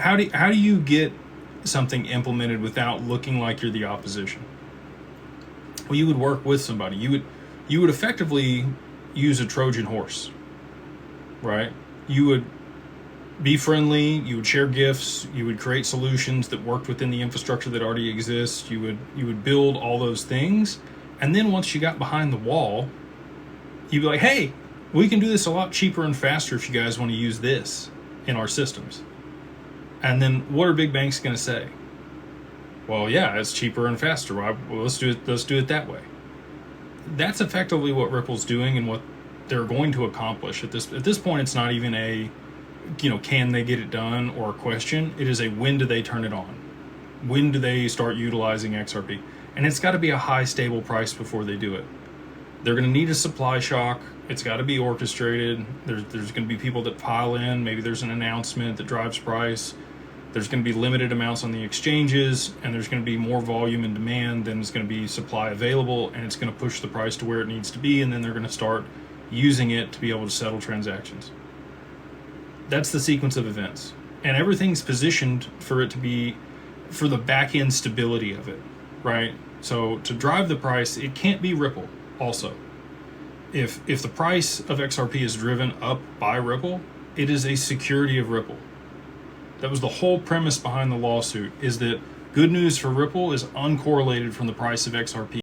how do you get something implemented without looking like you're the opposition? Well, you would work with somebody. You would effectively use a Trojan horse, right? You would be friendly, you would share gifts, you would create solutions that worked within the infrastructure that already exists, you would build all those things, and then once you got behind the wall, you'd be like, hey, we can do this a lot cheaper and faster if you guys want to use this in our systems. And then what are big banks going to say? Well, yeah, it's cheaper and faster. Well, let's do it that way. That's effectively what Ripple's doing and what they're going to accomplish. At this point, it's not even a, can they get it done or a question. It is a when do they turn it on? When do they start utilizing XRP? And it's got to be a high stable price before they do it. They're going to need a supply shock. It's got to be orchestrated. There's going to be people that pile in. Maybe there's an announcement that drives price. There's going to be limited amounts on the exchanges, and there's going to be more volume and demand than is going to be supply available, and it's going to push the price to where it needs to be, and then they're going to start using it to be able to settle transactions. That's the sequence of events. And everything's positioned for it to be, for the back end stability of it, right? So to drive the price, it can't be Ripple also. If the price of XRP is driven up by Ripple, it is a security of Ripple. That was the whole premise behind the lawsuit, is that good news for Ripple is uncorrelated from the price of XRP.